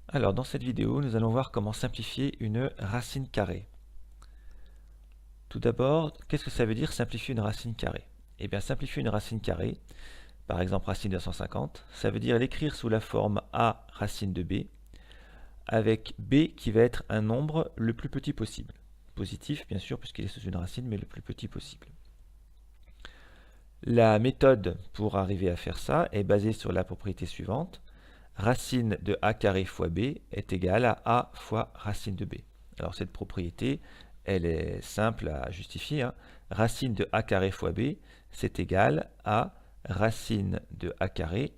Alors, dans cette vidéo, nous allons voir comment simplifier une racine carrée. Tout d'abord, qu'est-ce que ça veut dire simplifier une racine carrée? Eh bien, simplifier une racine carrée, par exemple racine de 150, ça veut dire l'écrire sous la forme a racine de b, avec b qui va être un nombre le plus petit possible. Positif, bien sûr, puisqu'il est sous une racine, mais le plus petit possible. La méthode pour arriver à faire ça est basée sur la propriété suivante. Racine de a carré fois b est égale à a fois racine de b. Alors cette propriété, elle est simple à justifier, hein. Racine de a carré fois b, c'est égal à racine de a carré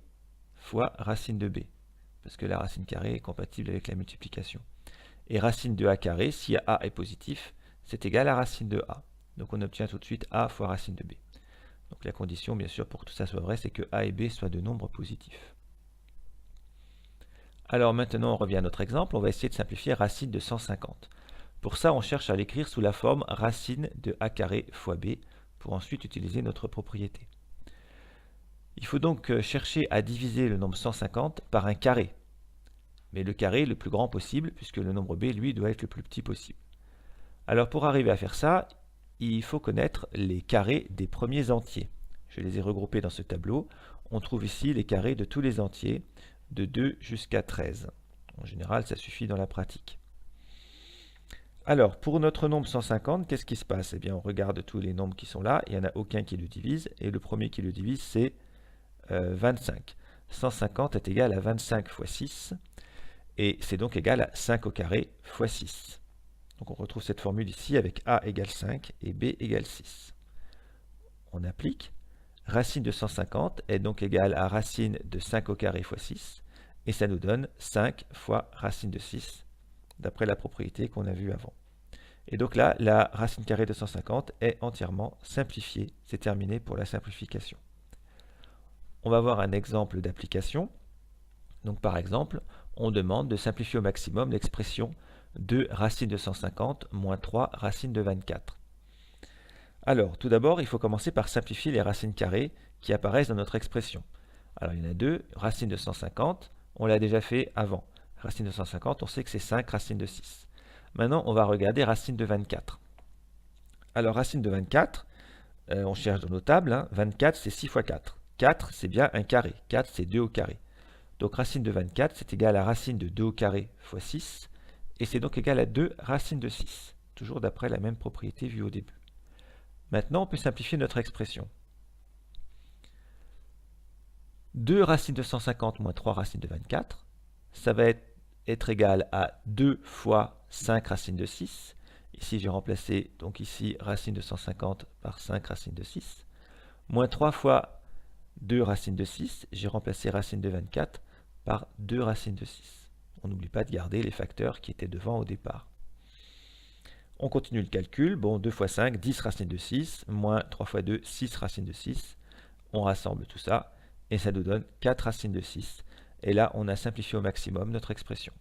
fois racine de b. Parce que la racine carrée est compatible avec la multiplication. Et racine de a carré, si a est positif, c'est égal à racine de a. Donc on obtient tout de suite a fois racine de b. Donc la condition, bien sûr, pour que tout ça soit vrai, c'est que a et b soient de nombres positifs. Alors maintenant, on revient à notre exemple. On va essayer de simplifier racine de 150. Pour ça, on cherche à l'écrire sous la forme racine de a carré fois b, pour ensuite utiliser notre propriété. Il faut donc chercher à diviser le nombre 150 par un carré. Mais le carré le plus grand possible, puisque le nombre b, lui, doit être le plus petit possible. Alors pour arriver à faire ça, il faut connaître les carrés des premiers entiers. Je les ai regroupés dans ce tableau. On trouve ici les carrés de tous les entiers, de 2 jusqu'à 13. En général, ça suffit dans la pratique. Alors, pour notre nombre 150, qu'est-ce qui se passe? Eh bien, on regarde tous les nombres qui sont là, il n'y en a aucun qui le divise, et le premier qui le divise, c'est 25. 150 est égal à 25 fois 6, et c'est donc égal à 5 au carré fois 6. Donc on retrouve cette formule ici avec a égale 5 et b égale 6. On applique. Racine de 150 est donc égale à racine de 5 au carré fois 6, et ça nous donne 5 fois racine de 6, d'après la propriété qu'on a vue avant. Et donc là, la racine carrée de 150 est entièrement simplifiée. C'est terminé pour la simplification. On va voir un exemple d'application. Donc par exemple, on demande de simplifier au maximum l'expression 2 racine de 150 moins 3 racine de 24. Alors, tout d'abord, il faut commencer par simplifier les racines carrées qui apparaissent dans notre expression. Alors, il y en a deux. Racine de 150, on l'a déjà fait avant. Racine de 150, on sait que c'est 5 racine de 6. Maintenant, on va regarder racine de 24. Alors, racine de 24, on cherche dans nos tables. 24, c'est 6 fois 4. 4, c'est bien un carré. 4, c'est 2 au carré. Donc, racine de 24, c'est égal à racine de 2 au carré fois 6. Et c'est donc égal à 2 racine de 6. Toujours d'après la même propriété vue au début. Maintenant, on peut simplifier notre expression. 2 racine de 150 moins 3 racine de 24, ça va être égal à 2 fois 5 racine de 6. Ici, j'ai remplacé donc ici racine de 150 par 5 racine de 6. Moins 3 fois 2 racine de 6, j'ai remplacé racine de 24 par 2 racine de 6. On n'oublie pas de garder les facteurs qui étaient devant au départ. On continue le calcul. Bon, 2 fois 5, 10 racine de 6, moins 3 fois 2, 6 racine de 6. On rassemble tout ça, et ça nous donne 4 racines de 6. Et là, on a simplifié au maximum notre expression.